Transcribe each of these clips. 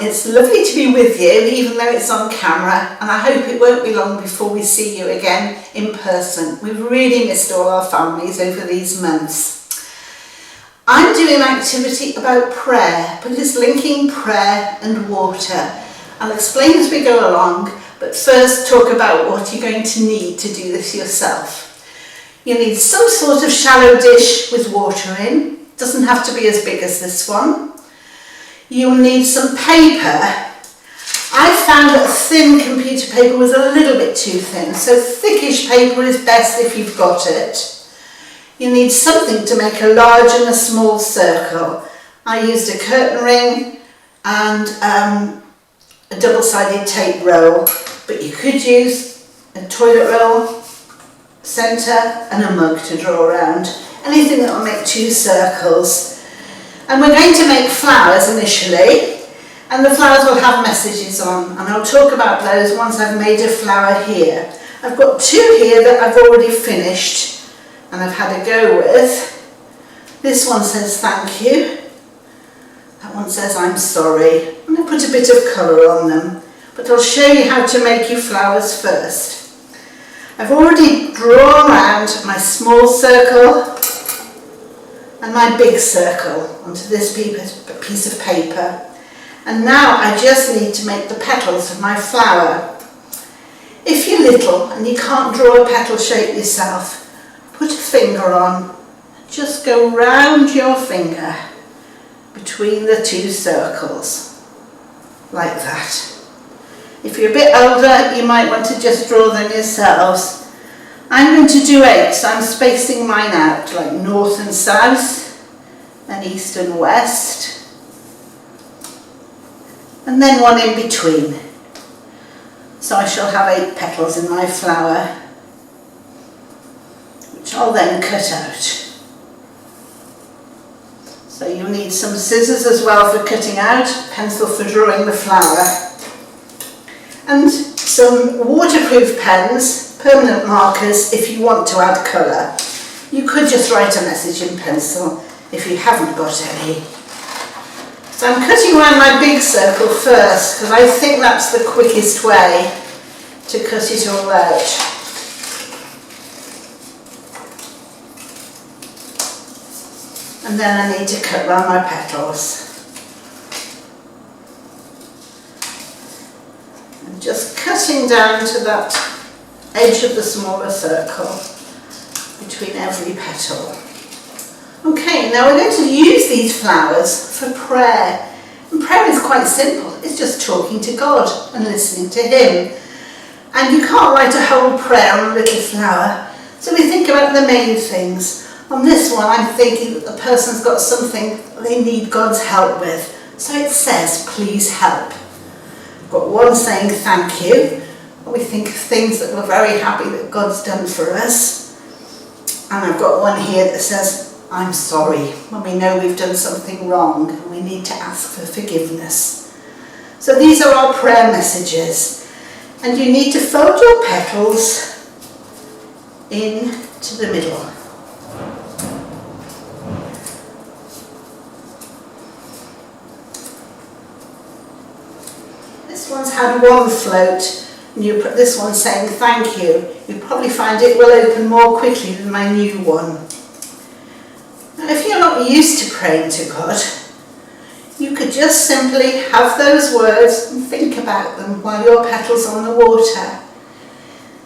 It's lovely to be with you, even though it's on camera, and I hope it won't be long before we see you again in person. We've really missed all our families over these months. I'm doing an activity about prayer, but it's linking prayer and water. I'll explain as we go along, but first talk about what you're going to need to do this yourself. You need some sort of shallow dish with water in. It doesn't have to be as big as this one. You'll need some paper. I found that thin computer paper was a little bit too thin, so thickish paper is best if you've got it. You need something to make a large and a small circle. I used a curtain ring and a double-sided tape roll, but you could use a toilet roll, centre and a mug to draw around. Anything that will make two circles. And we're going to make flowers initially, and the flowers will have messages on, and I'll talk about those once I've made a flower here. I've got two here that I've already finished and I've had a go with. This one says thank you. That one says I'm sorry. I'm going to put a bit of colour on them, but I'll show you how to make your flowers first. I've already drawn around my small circle and my big circle onto this piece of paper. And now I just need to make the petals of my flower. If you're little and you can't draw a petal shape yourself, put a finger on, just go round your finger between the two circles, like that. If you're a bit older, you might want to just draw them yourselves. I'm going to do 8, so I'm spacing mine out, like north and south, and east and west, and then one in between. So I shall have 8 petals in my flower, which I'll then cut out. So you'll need some scissors as well for cutting out, pencil for drawing the flower, and some waterproof pens, permanent markers if you want to add colour. You could just write a message in pencil if you haven't got any. So I'm cutting around my big circle first because I think that's the quickest way to cut it all out. And then I need to cut around my petals. I'm just cutting down to that edge of the smaller circle between every petal. Okay, now we're going to use these flowers for prayer. And prayer is quite simple. It's just talking to God and listening to Him. And you can't write a whole prayer on a little flower. So we think about the main things. On this one, I'm thinking that the person's got something they need God's help with. So it says, please help. I've got one saying thank you. We think of things that we're very happy that God's done for us. And I've got one here that says, I'm sorry, when we know we've done something wrong and we need to ask for forgiveness. So these are our prayer messages. And you need to fold your petals into the middle. This one's had one float. And you put this one saying thank you. You'll probably find it will open more quickly than my new one. Now if you're not used to praying to God, you could just simply have those words and think about them while your petal's on the water.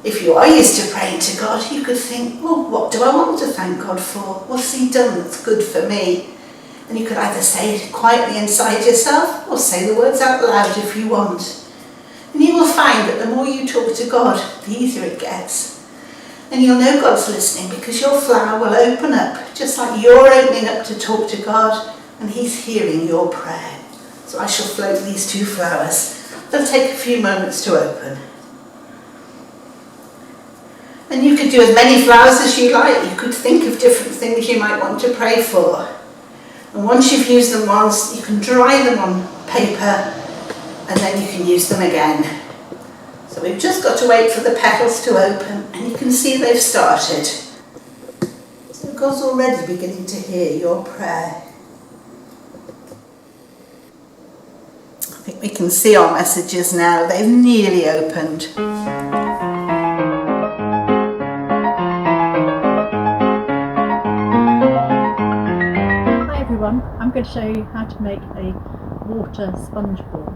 If you are used to praying to God, you could think, well, what do I want to thank God for? What's He done that's good for me? And you could either say it quietly inside yourself or say the words out loud if you want. And you will find that the more you talk to God, the easier it gets. And you'll know God's listening because your flower will open up, just like you're opening up to talk to God, and He's hearing your prayer. So I shall float these 2 flowers. They'll take a few moments to open. And you could do as many flowers as you like. You could think of different things you might want to pray for. And once you've used them once, you can dry them on paper, and then you can use them again. So we've just got to wait for the petals to open, and you can see they've started. So God's already beginning to hear your prayer. I think We can see our messages now, they've nearly opened. Hi everyone, I'm going to show you how to make a water sponge ball.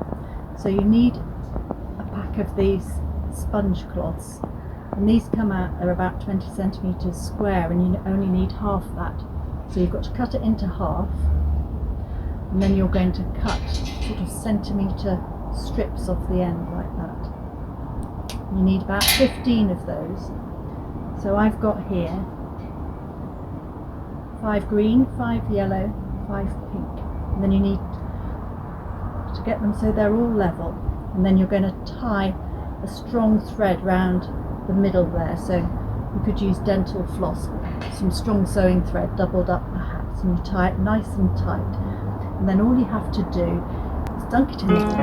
So you need a pack of these sponge cloths, and these come out, they're about 20 centimetres square, and you only need half that. So you've got to cut it into half, and then you're going to cut sort of centimetre strips off the end like that. You need about 15 of those. So I've got here 5 green, 5 yellow, 5 pink, and then you need to get them so they're all level, and then you're going to tie a strong thread round the middle there. So you could use dental floss, some strong sewing thread doubled up perhaps, and you tie it nice and tight, and then all you have to do is dunk it in the water.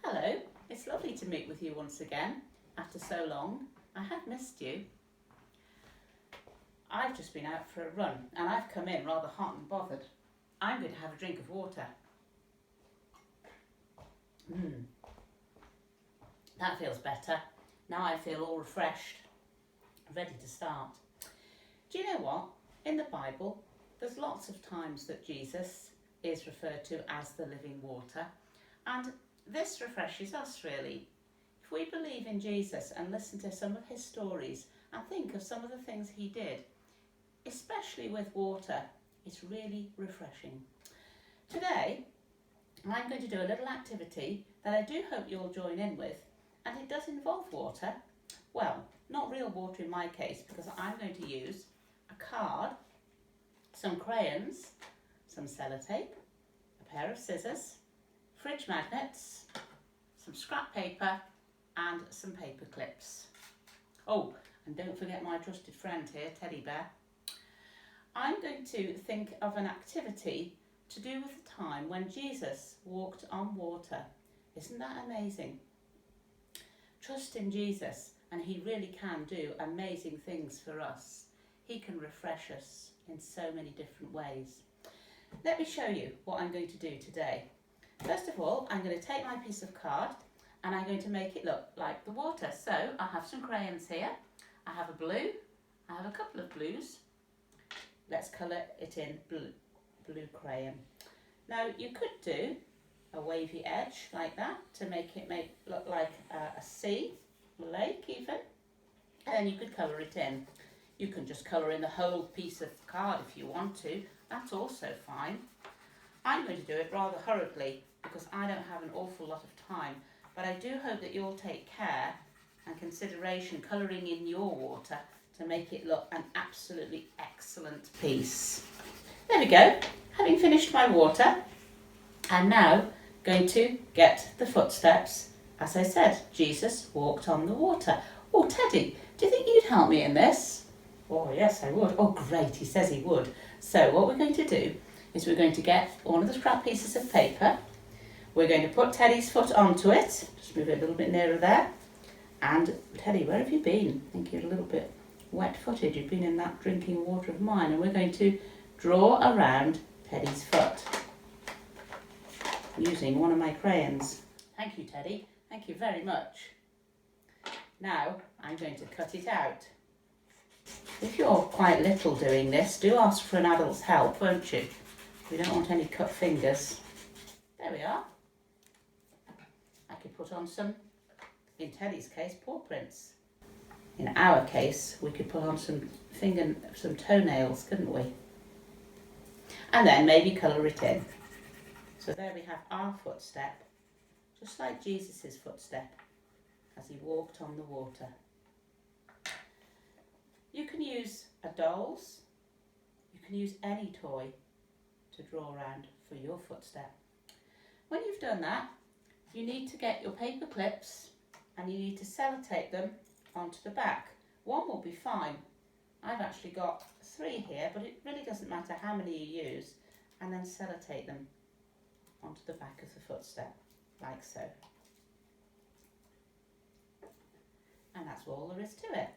Hello, it's lovely to meet with you once again after so long. I have missed you. I've just been out for a run and I've come in rather hot and bothered. I'm going to have a drink of water. That feels better. Now I feel all refreshed, ready to start. Do you know what? In the Bible, there's lots of times that Jesus is referred to as the living water, and this refreshes us really. If we believe in Jesus and listen to some of his stories and think of some of the things he did, especially with water, it's really refreshing. Today, I'm going to do a little activity that I do hope you'll join in with, and it does involve water. Well, not real water in my case, because I'm going to use a card, some crayons, some sellotape, a pair of scissors, fridge magnets, some scrap paper and some paper clips. Oh, and don't forget my trusted friend here, Teddy Bear. I'm going to think of an activity to do with the time when Jesus walked on water. Isn't that amazing? Trust in Jesus and he really can do amazing things for us. He can refresh us in so many different ways. Let me show you what I'm going to do today. First of all, I'm going to take my piece of card and I'm going to make it look like the water. So I have some crayons here. I have a blue. I have a couple of blues. Let's colour it in blue crayon. Now you could do a wavy edge like that to make it look like a sea, a lake even. And then you could colour it in. You can just colour in the whole piece of card if you want to. That's also fine. I'm going to do it rather hurriedly because I don't have an awful lot of time, but I do hope that you'll take care and consideration colouring in your water to make it look an absolutely excellent piece. There we go. Having finished my water, I'm now going to get the footsteps. As I said, Jesus walked on the water. Oh, Teddy, do you think you'd help me in this? Oh, yes, I would. Oh, great, he says he would. So what we're going to do is we're going to get one of the scrap pieces of paper. We're going to put Teddy's foot onto it. Just move it a little bit nearer there. And Teddy, where have you been? I think you're a little bit wet-footed. You've been in that drinking water of mine. And we're going to draw around Teddy's foot using one of my crayons. Thank you, Teddy. Thank you very much. Now I'm going to cut it out. If you're quite little doing this, do ask for an adult's help, won't you? We don't want any cut fingers. There we are. I could put on some, in Teddy's case, paw prints. In our case, we could put on some toenails, couldn't we? And then maybe colour it in. So there we have our footstep, just like Jesus' footstep as he walked on the water. You can use a doll's, you can use any toy to draw around for your footstep. When you've done that, you need to get your paper clips and you need to sellotape them onto the back. One will be fine. I've actually got 3 here, but it really doesn't matter how many you use, and then sellotape them onto the back of the footstep, like so. And that's all there is to it.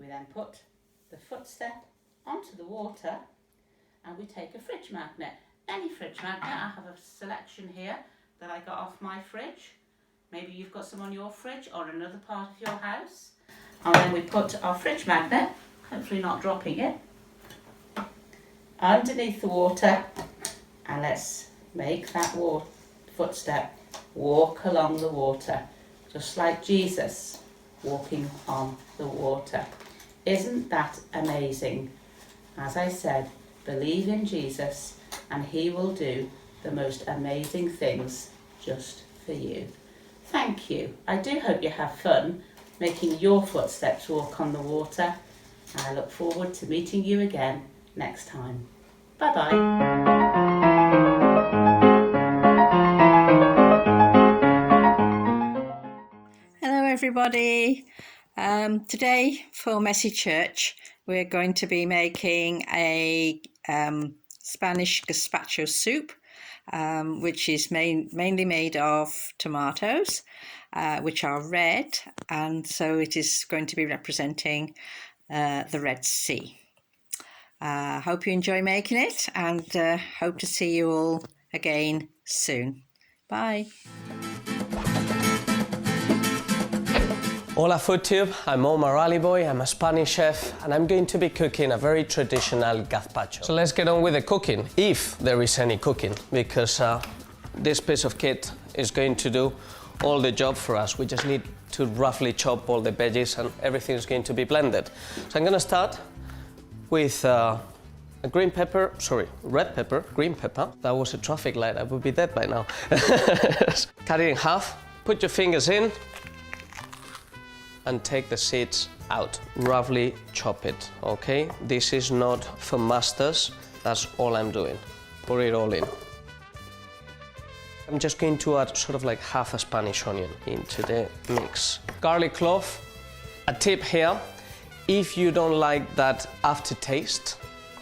We then put the footstep onto the water, and we take a fridge magnet. Any fridge magnet. I have a selection here that I got off my fridge. Maybe you've got some on your fridge or another part of your house. And then we put our fridge magnet, hopefully not dropping it, underneath the water, and let's make that footstep walk along the water, just like Jesus walking on the water. Isn't that amazing? As I said, believe in Jesus and he will do the most amazing things just for you. Thank you. I do hope you have fun making your footsteps walk on the water, and I look forward to meeting you again next time. Bye bye. Hello everybody. Today for Messy Church we're going to be making a Spanish gazpacho soup, which is mainly made of tomatoes, which are red, and so it is going to be representing the Red Sea. Hope you enjoy making it, and hope to see you all again soon. Bye. Hola FoodTube, I'm Omar Aliboy, I'm a Spanish chef and I'm going to be cooking a very traditional gazpacho. So let's get on with the cooking, if there is any cooking, because this piece of kit is going to do all the job for us. We just need to roughly chop all the veggies and everything is going to be blended. So I'm going to start with a red pepper. Green pepper. That was a traffic light, I would be dead by now. Cut it in half, put your fingers in, and take the seeds out. Roughly chop it, okay? This is not for masters, that's all I'm doing. Pour it all in. I'm just going to add sort of like half a Spanish onion into the mix. Garlic clove. A tip here, if you don't like that aftertaste,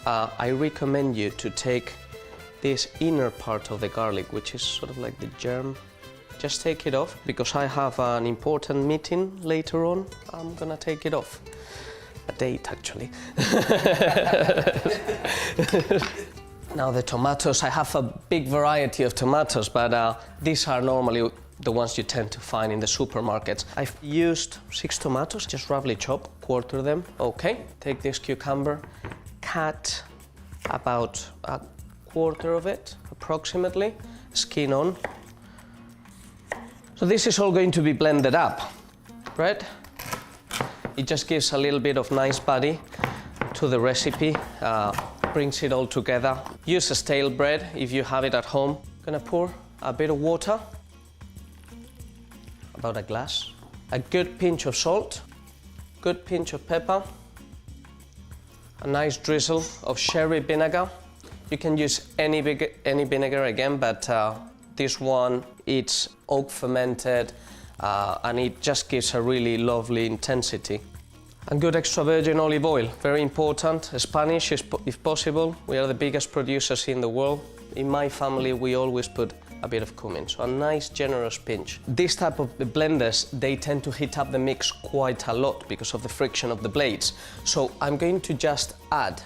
I recommend you to take this inner part of the garlic, which is sort of like the germ. Just take it off, because I have an important meeting later on. I'm gonna take it off. A date, actually. Now the tomatoes, I have a big variety of tomatoes, but these are normally the ones you tend to find in the supermarkets. I've used 6 tomatoes, just roughly chop, quarter them. Okay, take this cucumber, cut about a quarter of it, approximately, skin on. So this is all going to be blended up, right? It just gives a little bit of nice body to the recipe, brings it all together. Use a stale bread if you have it at home. Gonna pour a bit of water, about a glass, a good pinch of salt, good pinch of pepper, a nice drizzle of sherry vinegar. You can use any vinegar again, but this one, it's oak fermented and it just gives a really lovely intensity. And good extra virgin olive oil, very important. Spanish, if possible. We are the biggest producers in the world. In my family, we always put a bit of cumin, so a nice generous pinch. This type of blenders, they tend to heat up the mix quite a lot because of the friction of the blades. So I'm going to just add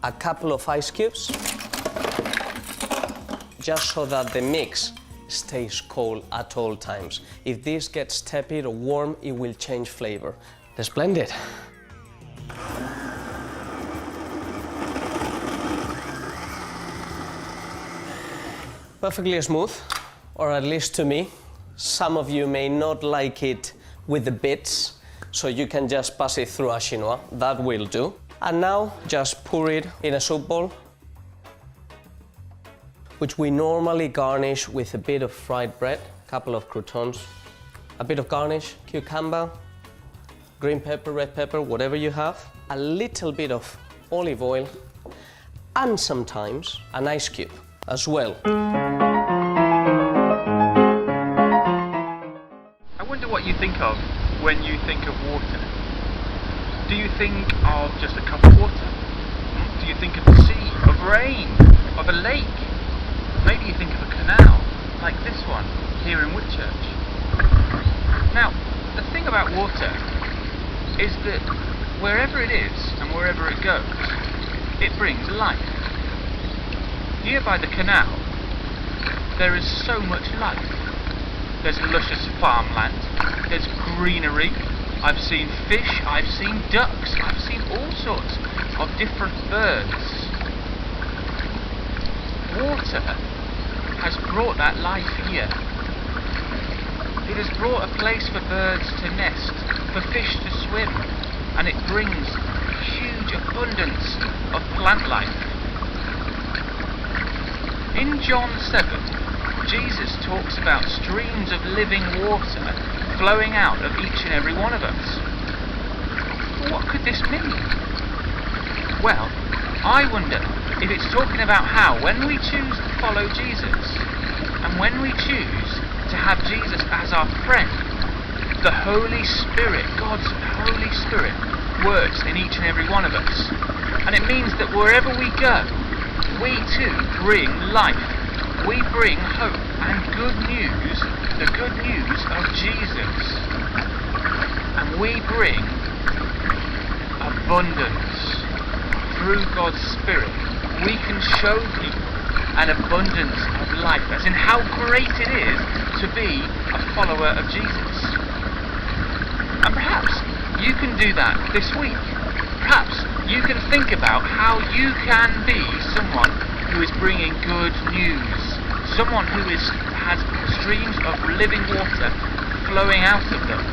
a couple of ice cubes, just so that the mix stays cold at all times. If this gets tepid or warm, it will change flavor. Let's blend it. Perfectly smooth, or at least to me. Some of you may not like it with the bits, so you can just pass it through a chinois. That will do. And now just pour it in a soup bowl, which we normally garnish with a bit of fried bread, a couple of croutons, a bit of garnish, cucumber, green pepper, red pepper, whatever you have, a little bit of olive oil, and sometimes an ice cube as well. I wonder what you think of when you think of water. Do you think of just a cup of water? Do you think of the sea, of rain, of a lake? Maybe you think of a canal, like this one, here in Whitchurch. Now, the thing about water is that wherever it is and wherever it goes, it brings life. Here by the canal, there is so much life. There's luscious farmland, there's greenery, I've seen fish, I've seen ducks, I've seen all sorts of different birds. Water has brought that life here. It has brought a place for birds to nest, for fish to swim, and it brings huge abundance of plant life. In John 7, Jesus talks about streams of living water flowing out of each and every one of us. What could this mean? Well, I wonder if it's talking about how when we choose to follow Jesus, and when we choose to have Jesus as our friend, the Holy Spirit, God's Holy Spirit, works in each and every one of us. And it means that wherever we go, we too bring life. We bring hope and good news, the good news of Jesus. And we bring abundance. Through God's Spirit, we can show people an abundance of life, as in how great it is to be a follower of Jesus. And perhaps you can do that this week. Perhaps you can think about how you can be someone who is bringing good news, someone who has streams of living water flowing out of them.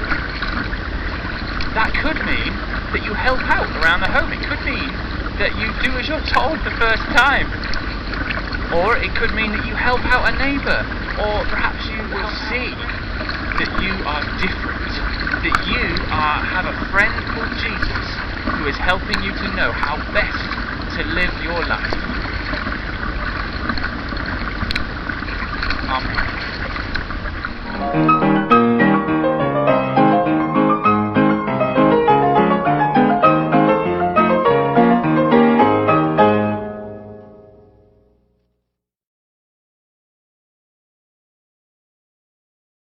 That could mean that you help out around the home. It could mean that you do as you're told the first time. Or it could mean that you help out a neighbour. Or perhaps you will see that you are different, that you have a friend called Jesus who is helping you to know how best to live your life.